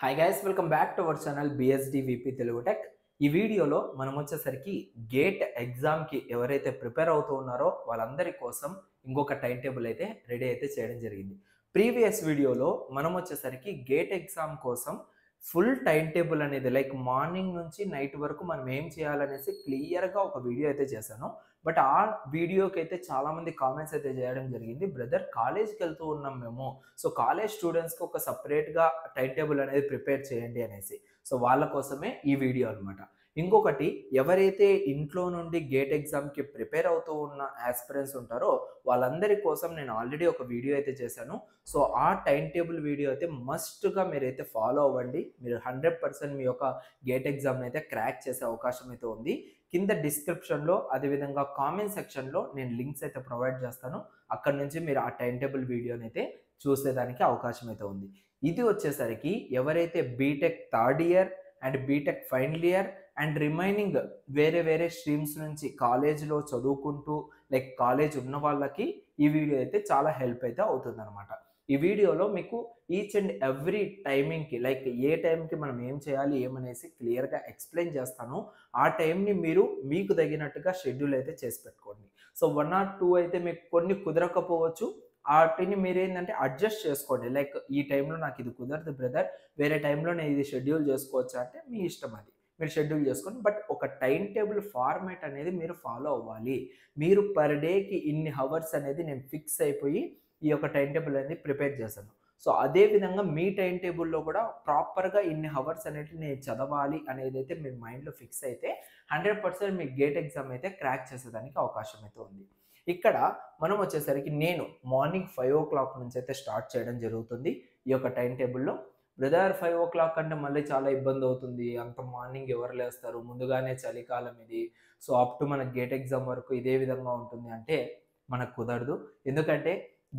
Hi guys, welcome back to our channel BSD VP Telugu tech. ఈ వీడియోలో మనం వచ్చేసరికి గేట్ ఎగ్జామ్కి ఎవరైతే ప్రిపేర్ అవుతూ ఉన్నారో వాళ్ళందరి కోసం ఇంకొక టైం టేబుల్ అయితే రెడీ అయితే చేయడం జరిగింది. ప్రీవియస్ వీడియోలో మనం వచ్చేసరికి గేట్ ఎగ్జామ్ కోసం ఫుల్ టైం టేబుల్ అనేది లైక్ మార్నింగ్ నుంచి నైట్ వరకు మనం ఏం చేయాలనేసి క్లియర్గా ఒక వీడియో అయితే చేశాను. బట్ ఆ వీడియోకి అయితే చాలామంది కామెంట్స్ అయితే చేయడం జరిగింది, బ్రదర్ కాలేజ్కి వెళ్తూ ఉన్నాం మేము, సో కాలేజ్ స్టూడెంట్స్కి ఒక సపరేట్గా టైం టేబుల్ అనేది ప్రిపేర్ చేయండి అనేసి. సో వాళ్ళ కోసమే ఈ వీడియో అనమాట. ఇంకొకటి, ఎవరైతే ఇంట్లో నుండి గేట్ ఎగ్జామ్కి ప్రిపేర్ అవుతూ ఉన్న ఆస్పిరెంట్స్ ఉంటారో వాళ్ళందరి కోసం నేను ఆల్రెడీ ఒక వీడియో అయితే చేశాను. సో ఆ టైం టేబుల్ వీడియో అయితే మస్ట్గా మీరైతే ఫాలో అవ్వండి. మీరు 100% మీ యొక్క గేట్ ఎగ్జామ్ని అయితే క్రాక్ చేసే అవకాశం అయితే ఉంది. కింద డిస్క్రిప్షన్లో అదేవిధంగా కామెంట్ సెక్షన్లో నేను లింక్స్ అయితే ప్రొవైడ్ చేస్తాను. అక్కడ నుంచి మీరు ఆ టైం టేబుల్ వీడియోని అయితే చూసేదానికి అవకాశం అయితే ఉంది. ఇది వచ్చేసరికి ఎవరైతే BTech third year and BTech final year and remaining వేరే వేరే స్ట్రీమ్స్ నుంచి కాలేజ్లో చదువుకుంటూ లైక్ కాలేజ్ ఉన్న వాళ్ళకి ఈ వీడియో అయితే చాలా హెల్ప్ అయితే అవుతుంది అనమాట. ఈ వీడియోలో మీకు ఈచ్ అండ్ ఎవ్రీ టైమింగ్కి లైక్ ఏ టైంకి మనం ఏం చేయాలి ఏమనేసి క్లియర్గా ఎక్స్ప్లెయిన్ చేస్తాను. ఆ టైంని మీరు మీకు తగినట్టుగా షెడ్యూల్ అయితే చేసి పెట్టుకోండి. సో 1 or 2 అయితే మీకు కొన్ని కుదరకపోవచ్చు, వాటిని మీరు ఏంటంటే అడ్జస్ట్ చేసుకోండి. లైక్ ఈ టైంలో నాకు ఇది కుదరదు బ్రదర్, వేరే టైంలో నేను ఇది షెడ్యూల్ చేసుకోవచ్చా అంటే మీ ఇష్టం, అది మీరు షెడ్యూల్ చేసుకోండి. బట్ ఒక టైం టేబుల్ ఫార్మేట్ అనేది మీరు ఫాలో అవ్వాలి. మీరు పర్ డేకి ఇన్ని హవర్స్ అనేది నేను ఫిక్స్ అయిపోయి ఈ యొక్క టైం టేబుల్ అనేది ప్రిపేర్ చేశాను. సో అదే విధంగా మీ టైం టేబుల్లో కూడా ప్రాపర్గా ఇన్ని హవర్స్ అనేవి నేను చదవాలి అనేది అయితే మీ మైండ్లో ఫిక్స్ అయితే 100% మీ గేట్ ఎగ్జామ్ అయితే క్రాక్ చేసేదానికి అవకాశం అయితే ఉంది. ఇక్కడ మనం వచ్చేసరికి నేను మార్నింగ్ 5 o'clock నుంచి అయితే స్టార్ట్ చేయడం జరుగుతుంది ఈ యొక్క టైం టేబుల్లో. బ్రదర్ 5 o'clock అంటే మళ్ళీ చాలా ఇబ్బంది అవుతుంది, అంత మార్నింగ్ ఎవరు లేస్తారు, ముందుగానే చలికాలం ఇది, సో అప్ టు మన గేట్ ఎగ్జామ్ వరకు ఇదే విధంగా ఉంటుంది అంటే మనకు కుదరదు. ఎందుకంటే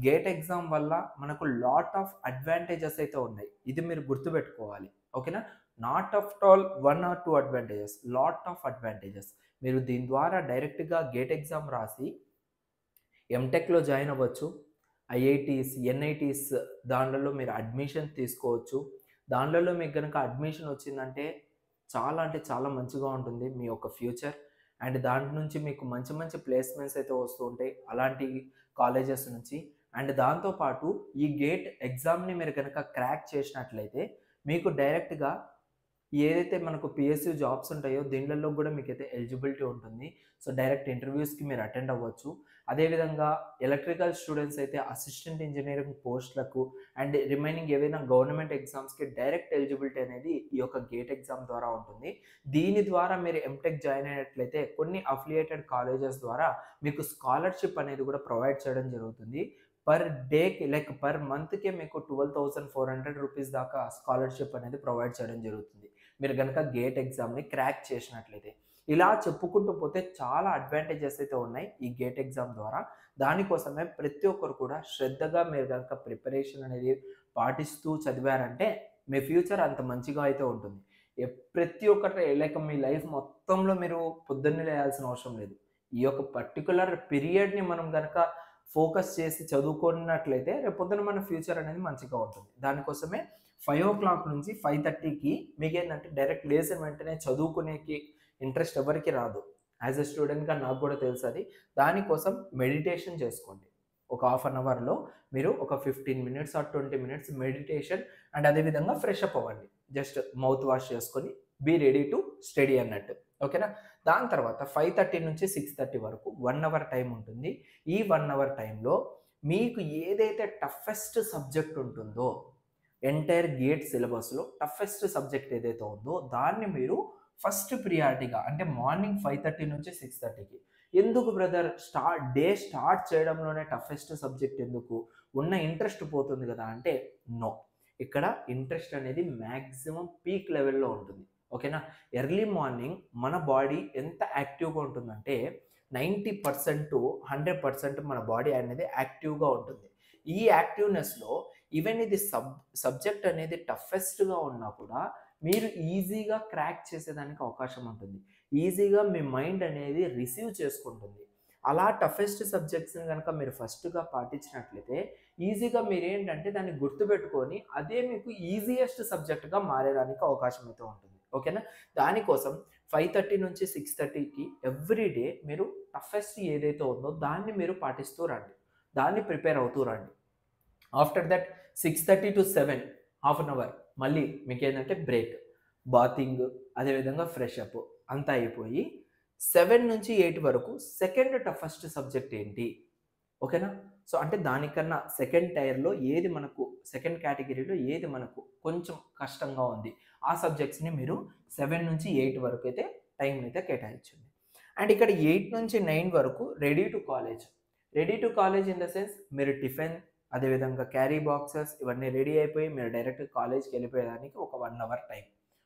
గేట్ ఎగ్జామ్ వల్ల మనకు లాట్ ఆఫ్ అడ్వాంటేజెస్ అయితే ఉన్నాయి, ఇది మీరు గుర్తుపెట్టుకోవాలి. ఓకేనా, not of all 1 or 2 advantages, lot of advantages. మీరు దీని ద్వారా డైరెక్ట్గా గేట్ ఎగ్జామ్ రాసి ఎంటెక్లో జాయిన్ అవ్వచ్చు, ఐఐటీస్ ఎన్ఐటీస్ దాంట్లో మీరు అడ్మిషన్ తీసుకోవచ్చు. దాంట్లో మీకు కనుక అడ్మిషన్ వచ్చిందంటే చాలా అంటే చాలా మంచిగా ఉంటుంది మీ యొక్క ఫ్యూచర్. అండ్ దాంట్ నుంచి మీకు మంచి మంచి ప్లేస్మెంట్స్ అయితే వస్తూ ఉంటాయి అలాంటి కాలేజెస్ నుంచి. అండ్ దాంతోపాటు ఈ గేట్ ఎగ్జామ్ని మీరు కనుక క్రాక్ చేసినట్లయితే మీకు డైరెక్ట్గా ఏదైతే మనకు పిఎస్యూ జాబ్స్ ఉంటాయో దీనిలలో కూడా మీకైతే ఎలిజిబిలిటీ ఉంటుంది. సో డైరెక్ట్ ఇంటర్వ్యూస్కి మీరు అటెండ్ అవ్వచ్చు. అదేవిధంగా ఎలక్ట్రికల్ స్టూడెంట్స్ అయితే అసిస్టెంట్ ఇంజనీరింగ్ పోస్టులకు అండ్ రిమైనింగ్ ఏవైనా గవర్నమెంట్ ఎగ్జామ్స్కి డైరెక్ట్ ఎలిజిబిలిటీ అనేది ఈ యొక్క గేట్ ఎగ్జామ్ ద్వారా ఉంటుంది. దీని ద్వారా మీరు ఎంటెక్ జాయిన్ అయినట్లయితే కొన్ని అఫిలియేటెడ్ కాలేజెస్ ద్వారా మీకు స్కాలర్షిప్ అనేది కూడా ప్రొవైడ్ చేయడం జరుగుతుంది. పర్ డేకి లైక్ పర్ మంత్కే మీకు 12,400 రూపీస్ దాకా స్కాలర్షిప్ అనేది ప్రొవైడ్ చేయడం జరుగుతుంది మీరు కనుక గేట్ ఎగ్జామ్ని క్రాక్ చేసినట్లయితే. ఇలా చెప్పుకుంటూ పోతే చాలా అడ్వాంటేజెస్ అయితే ఉన్నాయి ఈ గేట్ ఎగ్జామ్ ద్వారా. దానికోసమే ప్రతి ఒక్కరు కూడా శ్రద్ధగా మీరు కనుక ప్రిపరేషన్ అనేది పాటిస్తూ చదివారంటే మీ ఫ్యూచర్ అంత మంచిగా అయితే ఉంటుంది. ప్రతి ఒక్కటి లైక్ మీ లైఫ్ మొత్తంలో మీరు పొద్దున్నే లేయాల్సిన అవసరం లేదు. ఈ యొక్క పర్టికులర్ పీరియడ్ని మనం కనుక ఫోకస్ చేసి చదువుకున్నట్లయితే రేపు పొద్దున మన ఫ్యూచర్ అనేది మంచిగా ఉంటుంది. దానికోసమే 5 o'clock నుంచి 5:30కి మీకేంటంటే డైరెక్ట్ లేసిన వెంటనే చదువుకునేకి ఇంట్రెస్ట్ ఎవరికి రాదు. యాజ్ ఎ స్టూడెంట్గా నాకు కూడా తెలుసు అది. దానికోసం మెడిటేషన్ చేసుకోండి. ఒక హాఫ్ అన్ అవర్లో మీరు ఒక 15 minutes or 20 minutes meditation and అదేవిధంగా ఫ్రెష్ అప్ అవ్వండి. జస్ట్ మౌత్ వాష్ చేసుకొని బీ రెడీ టు స్టడీ అన్నట్టు. ఓకేనా, దాని తర్వాత 5:30 నుంచి 6:30 వరకు 1 hour టైం ఉంటుంది. ఈ 1 hour టైంలో మీకు ఏదైతే టఫెస్ట్ సబ్జెక్ట్ ఉంటుందో ఎంటైర్ గేట్ సిలబస్లో టఫెస్ట్ సబ్జెక్ట్ ఏదైతే ఉందో దాన్ని మీరు ఫస్ట్ ప్రియారిటీగా అంటే మార్నింగ్ 5:30 నుంచి 6:30కి. ఎందుకు బ్రదర్ డే స్టార్ట్ చేయడంలోనే టఫెస్ట్ సబ్జెక్ట్ ఎందుకు, ఉన్న ఇంట్రెస్ట్ పోతుంది కదా అంటే నో, ఇక్కడ ఇంట్రెస్ట్ అనేది మ్యాక్సిమం పీక్ లెవెల్లో ఉంటుంది. ఓకేనా, ఎర్లీ మార్నింగ్ మన బాడీ ఎంత యాక్టివ్గా ఉంటుందంటే 90% to 100% మన బాడీ అనేది యాక్టివ్గా ఉంటుంది. ఈ యాక్టివ్నెస్లో ఈవెన్ ఇది సబ్జెక్ట్ అనేది టఫెస్ట్గా ఉన్నా కూడా మీరు ఈజీగా క్రాక్ చేసేదానికి అవకాశం ఉంటుంది. ఈజీగా మీ మైండ్ అనేది రిసీవ్ చేసుకుంటుంది. అలా టఫెస్ట్ సబ్జెక్ట్స్ని కనుక మీరు ఫస్ట్గా పాటించినట్లయితే ఈజీగా మీరేంటంటే దాన్ని గుర్తుపెట్టుకొని అదే మీకు ఈజియెస్ట్ సబ్జెక్ట్‌గా మారేదానికి అవకాశం అయితే ఉంటుంది. ఓకేనా? దానికోసం 5:30 నుంచి 6:30కి ఎవ్రీ డే మీరు టఫెస్ట్ ఏదైతే ఉందో దాన్ని మీరు పాటిస్తూ రండి. దాన్ని ప్రిపేర్ అవుతూ రండి. After that 6:30 to 7 half an hour మళ్ళీ మీకేంటంటే బ్రేక్, బాతింగ్, అదేవిధంగా ఫ్రెష్ అప్ అంతా అయిపోయి 7 నుంచి 8 వరకు సెకండ్ టఫెస్ట్ సబ్జెక్ట్ ఏంటి? ఓకేనా? సో, అంటే దానికన్నా సెకండ్ టైర్‌లో ఏది మనకు సెకండ్ కేటగిరీలో ఏది మనకు కొంచెం కష్టంగా ఉంది. ఆ సబ్జెక్ట్స్‌ని మీరు 7 నుంచి 8 వరకైతే టైంనైతే కేటాయించండి. అండ్ ఇక్కడ 8 నుంచి 9 వరకు ready to college. Ready to college in the sense మీరు టిఫిన్, అదేవిధంగా క్యారీ బాక్సెస్ ఇవన్నీ రెడీ అయిపోయి మీరు డైరెక్ట్ కాలేజ్‌కెళ్ళిపోయేదానికి ఒక 1 అవర్ టైం.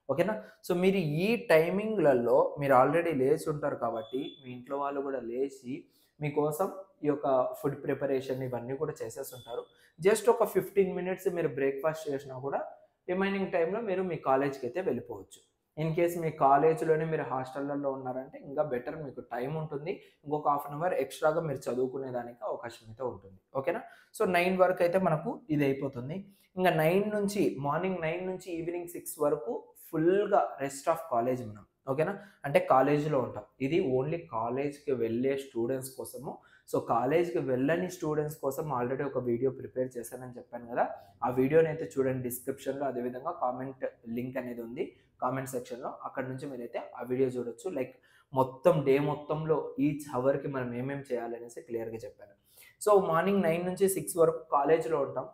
ఓకేనా? సో, మీరు ఈ టైమింగ్‌లలో మీరు ఆల్రెడీ లేచి ఉంటారు కాబట్టి, మీ ఇంట్లో వాళ్ళు గూడా లేచి మీకోసం ఈ యొక్క ఫుడ్ ప్రిపరేషన్ ఇవన్నీ కూడా చేసేసుంటారు. జస్ట్ ఒక 15 మినిట్స్ మీరు బ్రేక్‌ఫాస్ట్ చేసినా కూడా రిమైనింగ్ టైమ్‌లో మీరు మీ కాలేజ్‌కైతే వెళ్ళిపోవచ్చు. ఇన్ కేస్ మీ కాలేజ్‌లోనే మీరు హాస్టల్‌లలో ఉన్నారంటే ఇంకా బెటర్, మీకు టైం ఉంటుంది. ఇంకొక హాఫ్ అన్ అవర్ ఎక్స్‌ట్రాగా మీరు చదువుకునేదానికి అవకాశం అయితే ఉంటుంది. ఓకేనా? సో, 9 వరకైతే మనకు ఇది అయిపోతుంది. ఇంక 9 నుంచి మార్నింగ్ 9 నుంచి ఈవినింగ్ 6 వరకు ఫుల్‌గా రెస్ట్ ఆఫ్ కాలేజ్ మనం. ఓకేనా? అంటే కాలేజీలో ఉంటాం. ఇది ఓన్లీ కాలేజ్‌కి వెళ్ళే స్టూడెంట్స్ కోసము. సో, కాలేజ్‌కి వెళ్ళని స్టూడెంట్స్ కోసం ఆల్రెడీ ఒక వీడియో ప్రిపేర్ చేశానని చెప్పాను గదా! ఆ వీడియోనైతే చూడండి డిస్క్రిప్షన్‌లో, అదేవిధంగా కామెంట్ లింక్ అనేది ఉంది. కామెంట్ సెక్షన్‌లో అక్కడి నుంచి మీరైతే ఆ వీడియో చూడొచ్చు. లైక్ మొత్తం డే మొత్తంలో ఈచ్ అవర్‌కి మనం ఏమేం చేయాలనేసి క్లియర్‌గా చెప్పాను. సో, మార్నింగ్ 9 నుంచి 6 వరకు కాలేజ్‌లో ఉంటాం.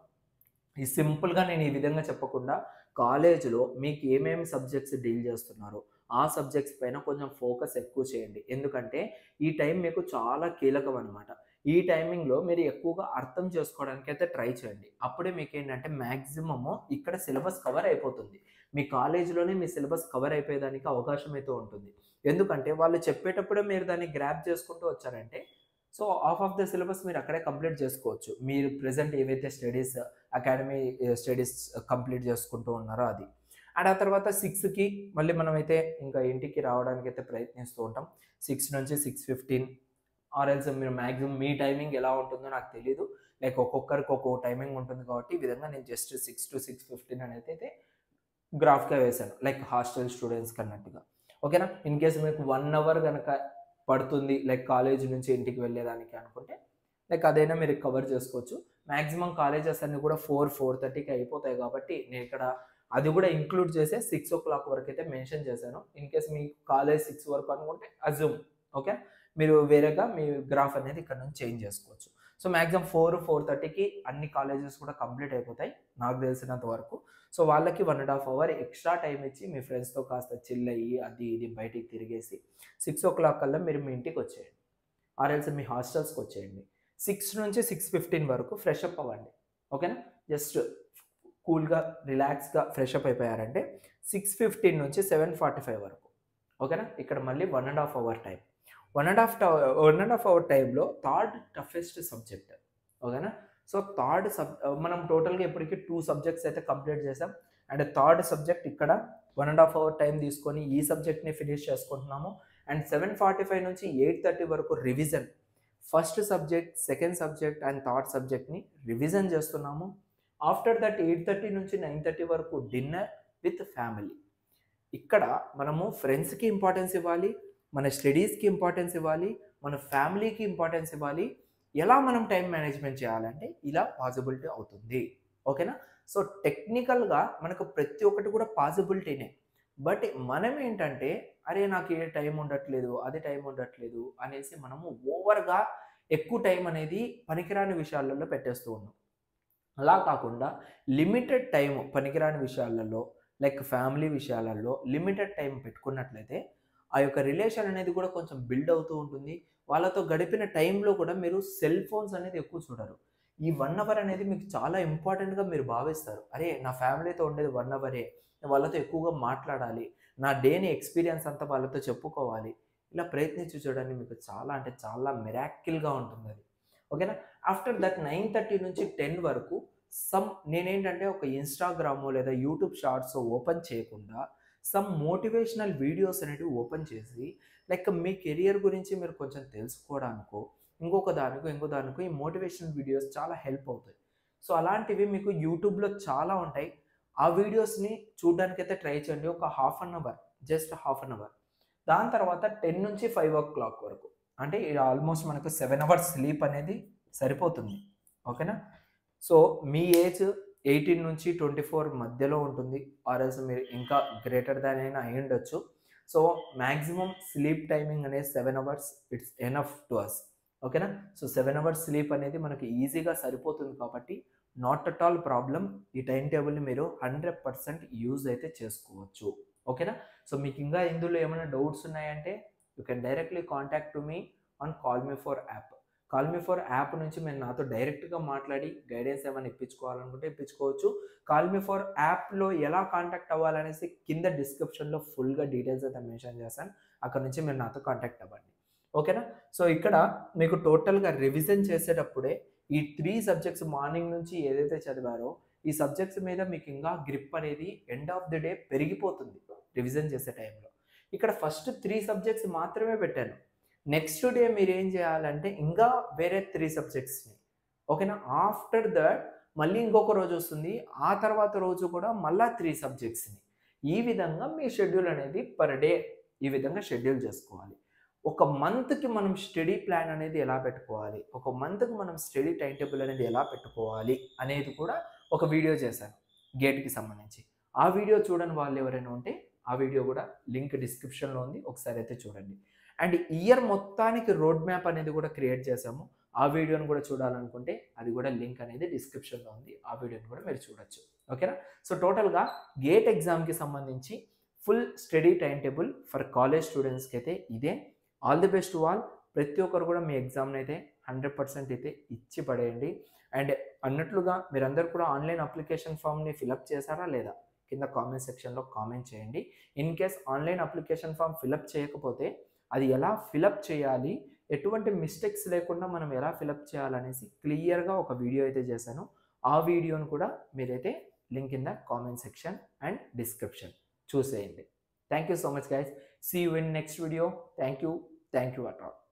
ఈ సింపుల్‌గా నేను ఈ విధంగా చెప్పకుండా కాలేజ్‌లో మీకు ఏమేమి సబ్జెక్ట్స్ డీల్ చేస్తున్నారో, ఆ సబ్జెక్ట్స్ పైన కొంచెం ఫోకస్ ఎక్కువ చేయండి. ఎందుకంటే ఈ టైం మీకు చాలా కీలకం అనమాట. ఈ టైమింగ్‌లో మీరు ఎక్కువగా అర్థం చేసుకోవడానికైతే ట్రై చేయండి. అప్పుడే మీకేంటంటే మాక్సిమము ఇక్కడ సిలబస్ కవర్ అయిపోతుంది. మీ కాలేజ్‌లోనే మీ సిలబస్ కవర్ అయిపోయేదానికి అవకాశం అయితే ఉంటుంది. ఎందుకంటే వాళ్ళు చెప్పేటప్పుడే మీరు దాన్ని గ్రాబ్ చేసుకుంటూ వచ్చారంటే, so, half of the syllabus మీరు అక్కడే కంప్లీట్ చేసుకోవచ్చు. మీరు ప్రెజెంట్ ఏవైతే స్టడీస్ అకాడమీ స్టడీస్ కంప్లీట్ చేసుకుంటూ ఉన్నారో అది. అండ్ ఆ తర్వాత 6కి మళ్ళీ మనమైతే ఇంకా ఇంటికి రావడానికైతే ప్రయత్నిస్తూ ఉంటాం. 6 నుంచి 6:15 ఆర్ ఎల్స్ మీరు మాక్సిమం మీ టైమింగ్ ఎలా ఉంటుందో నాకు తెలీదు. లైక్ ఒక్కొక్కరికి ఒక్కో టైమింగ్ ఉంటుంది కాబట్టి ఈ విధంగా నేను జస్ట్ 6-6:15 అనేదైతే గ్రాఫ్‌గా వేశాను. లైక్ హాస్టల్ స్టూడెంట్స్‌కి అన్నట్టుగా. ఓకేనా? ఇన్ కేస్ మీకు 1 అవర్ గనక పడుతుంది లైక్ కాలేజీ నుంచి ఇంటికి వెళ్ళేదానికి అనుకుంటే, లైక్ అదైనా మీరు కవర్ చేసుకోవచ్చు. మాక్సిమం కాలేజెస్ అన్నీ కూడా 4-4:30కి అయిపోతాయి కాబట్టి నేనిక్కడ అది కూడా ఇంక్లూడ్ చేసే 6:00 వరకైతే మెన్షన్ చేశాను. ఇన్ కేస్ మీ కాలేజ్ 6 వరకు అనుకుంటే అజ్యూమ్. ఓకే. మీరు వేరేగా మీ గ్రాఫ్ అనేది ఇక్కడ నుంచి చేంజ్ చేసుకోవచ్చు. సో, మాక్సిమం 4-4:30కి అన్ని కాలేజెస్ కూడా కంప్లీట్ అయిపోతాయి నాకు తెలిసినంత వరకు. సో, వాళ్ళకి 1 ½ అవర్ ఎక్స్‌ట్రా టైమ్ ఇచ్చి మీ ఫ్రెండ్స్‌తో కాస్త చిల్ అయ్యి అది ఇది బయటికి తిరిగేసి 6:00 కల్లా మీరు మీ ఇంటికొచ్చేయండి. ఆర్ ఎల్స్ మీ హాస్టల్స్‌కొచ్చేయండి. 6 నుంచి 6:15 వరకు ఫ్రెష్ అప్ అవ్వండి. ఓకేనా? జస్ట్ కూల్‌గా, రిలాక్స్‌గా ఫ్రెష్ అప్ అయిపోయారంటే 6:15 నుంచి 7:45 వరకు. ఓకేనా? ఇక్కడ మళ్ళీ 1 ½ అవర్ టైం. 1 ½ అవర్ టైంలో థర్డ్ టఫెస్ట్ సబ్జెక్ట్. ఓకేనా? సో, మనం టోటల్‌గా ఇప్పటికి 2 సబ్జెక్ట్స్ అయితే కంప్లీట్ చేసాం. అండ్ థర్డ్ సబ్జెక్ట్ ఇక్కడ 1 ½ అవర్ టైం తీసుకొని ఈ సబ్జెక్ట్‌ని ఫినిష్ చేసుకుంటున్నాము. అండ్ 7:45 నుంచి 8:30 వరకు revision. First subject, second subject and third సబ్జెక్ట్‌ని రివిజన్ చేస్తున్నాము. ఆఫ్టర్ దట్ 8:30 నుంచి 9:30 వరకు డిన్నర్ విత్ ఫ్యామిలీ. ఇక్కడ మనము ఫ్రెండ్స్‌కి ఇంపార్టెన్స్ ఇవ్వాలి, మన స్టడీస్‌కి ఇంపార్టెన్స్ ఇవ్వాలి, మన ఫ్యామిలీకి ఇంపార్టెన్స్ ఇవ్వాలి. ఎలా మనం టైమ్ మేనేజ్‌మెంట్ చేయాలంటే ఇలా పాసిబిలిటీ అవుతుంది. ఓకేనా? సో, టెక్నికల్‌గా మనకు ప్రతి ఒక్కటి కూడా పాసిబిలిటీనే. బట్ మనమేంటంటే, అరే! నాకు ఏ టైం ఉండట్లేదు, అది టైం ఉండట్లేదు అనేసి మనము ఓవర్‌గా ఎక్కువ టైం అనేది పనికిరాని విషయాలలో పెట్టేస్తూ ఉన్నాం. అలా కాకుండా లిమిటెడ్ టైమ్ పనికిరాని విషయాలలో లైక్ ఫ్యామిలీ విషయాలలో లిమిటెడ్ టైం పెట్టుకున్నట్లయితే ఆ యొక్క రిలేషన్ అనేది కూడా కొంచెం బిల్డ్ అవుతూ ఉంటుంది. వాళ్ళతో గడిపిన టైంలో కూడా మీరు సెల్ ఫోన్స్ అనేది ఎక్కువ చూడరు. ఈ 1 అవర్ అనేది మీకు చాలా ఇంపార్టెంట్‌గా మీరు భావిస్తారు. అరే! నా ఫ్యామిలీతో ఉండేది 1 అవరే. నేను వాళ్ళతో ఎక్కువగా మాట్లాడాలి. నా డేని ఎక్స్‌పీరియన్స్ అంతా వాళ్ళతో చెప్పుకోవాలి. ఇలా ప్రయత్నించి చూడండి, మీకు చాలా అంటే చాలా మిరాకిల్‌గా ఉంటుందది. ఓకేనా? ఆఫ్టర్ దట్ 9:30 నుంచి 10 వరకు నేనేంటంటే ఒక ఇన్‌స్టాగ్రామో లేదా యూట్యూబ్ షార్ట్సో ఓపెన్ చేయకుండా మోటివేషనల్ వీడియోస్ అనేటివి ఓపెన్ చేసి లైక్ మీ కెరియర్ గురించి మీరు కొంచెం తెలుసుకోవడానికో, ఇంకో దానికో ఈ మోటివేషనల్ వీడియోస్ చాలా హెల్ప్ అవుతాయి. సో అలాంటివి మీకు యూట్యూబ్లో చాలా ఉంటాయి. ఆ వీడియోస్ని చూడడానికైతే ట్రై చేయండి. ఒక half an hour, just half an hour. దాని తర్వాత 10 నుంచి 5 వరకు, అంటే ఇది ఆల్మోస్ట్ మనకు 7 అవర్స్ స్లీప్ అనేది సరిపోతుంది. ఓకేనా. సో మీ ఏజ్ 18 నుంచి 24 మధ్యలో ఉంటుంది, ఆర్ఎల్స్ మీరు ఇంకా గ్రేటర్ దాన్ అయినా అయి ఉండొచ్చు. సో మ్యాక్సిమం స్లీప్ టైమింగ్ అనేది 7 hours, it's enough to us. ఓకేనా. సో 7 అవర్స్ స్లీప్ అనేది మనకి ఈజీగా సరిపోతుంది కాబట్టి నాట్ అట్ ఆల్ ప్రాబ్లం. ఈ టైం టేబుల్ని మీరు 100% యూజ్ అయితే చేసుకోవచ్చు. ఓకేనా. సో మీకు ఇంకా ఇందులో ఏమైనా డౌట్స్ ఉన్నాయంటే you can directly contact to me on call me for app. Call me for app నుంచి మీరు నాతో డైరెక్ట్గా మాట్లాడి గైడెన్స్ ఏమైనా ఇప్పించుకోవాలనుకుంటే ఇప్పించుకోవచ్చు. కాల్ మీ ఫర్ యాప్లో ఎలా కాంటాక్ట్ అవ్వాలనేసి కింద డిస్క్రిప్షన్లో ఫుల్గా డీటెయిల్స్ అయితే మెన్షన్ చేస్తాను. అక్కడ నుంచి మీరు నాతో కాంటాక్ట్ అవ్వండి. ఓకేనా. సో ఇక్కడ మీకు టోటల్గా రివిజన్ చేసేటప్పుడే ఈ 3 సబ్జెక్ట్స్ మార్నింగ్ నుంచి ఏదైతే చదివారో ఈ సబ్జెక్ట్స్ మీద మీకు ఇంకా గ్రిప్ అనేది ఎండ్ ఆఫ్ ది డే పెరిగిపోతుంది రివిజన్ చేసే టైంలో. ఇక్కడ ఫస్ట్ 3 సబ్జెక్ట్స్ మాత్రమే పెట్టాను. నెక్స్ట్ డే మీరు ఏం చేయాలంటే ఇంకా వేరే 3 సబ్జెక్ట్స్ని, ఓకేనా. ఆఫ్టర్ దట్ మళ్ళీ ఇంకొక రోజు వస్తుంది, ఆ తర్వాత రోజు కూడా మళ్ళీ 3 సబ్జెక్ట్స్ని. ఈ విధంగా మీ షెడ్యూల్ అనేది పర్ డే ఈ విధంగా షెడ్యూల్ చేసుకోవాలి. ఒక మంత్కి మనం స్టడీ ప్లాన్ అనేది ఎలా పెట్టుకోవాలి, ఒక మంత్కి మనం స్టడీ టైం టేబుల్ అనేది ఎలా పెట్టుకోవాలి అనేది కూడా ఒక వీడియో చేశాను గేట్కి సంబంధించి. ఆ వీడియో చూడని వాళ్ళు ఎవరైనా ఉంటే ఆ వీడియో కూడా లింక్ డిస్క్రిప్షన్లో ఉంది, ఒకసారి అయితే చూడండి. అండ్ ఇయర్ మొత్తానికి రోడ్ మ్యాప్ అనేది కూడా క్రియేట్ చేసాము. ఆ వీడియోని కూడా చూడాలనుకుంటే అది కూడా లింక్ అనేది డిస్క్రిప్షన్లో ఉంది, ఆ వీడియోని కూడా మీరు చూడొచ్చు. ఓకేనా. సో టోటల్గా గేట్ ఎగ్జామ్కి సంబంధించి full study time table for college స్టూడెంట్స్కి అయితే ఇదే. All the best to all. ప్రతి ఒక్కరు కూడా మీ ఎగ్జామ్ని అయితే 100% అయితే ఇచ్చి పడేయండి. అండ్ అన్నట్లుగా మీరందరూ కూడా ఆన్లైన్ అప్లికేషన్ ఫామ్ని ఫిలప్ చేశారా లేదా కింద కామెంట్ సెక్షన్లో కామెంట్ చేయండి. In case online application form fill up చేయకపోతే అది ఎలా ఫిలప్ చేయాలి, ఎటువంటి మిస్టేక్స్ లేకుండా మనం ఎలా ఫిలప్ చేయాలనేసి క్లియర్గా ఒక వీడియో అయితే చేశాను. ఆ వీడియోను కూడా మీరైతే link in the comment section and description చూసేయండి. Thank you so much guys. See you in next video. Thank you at all.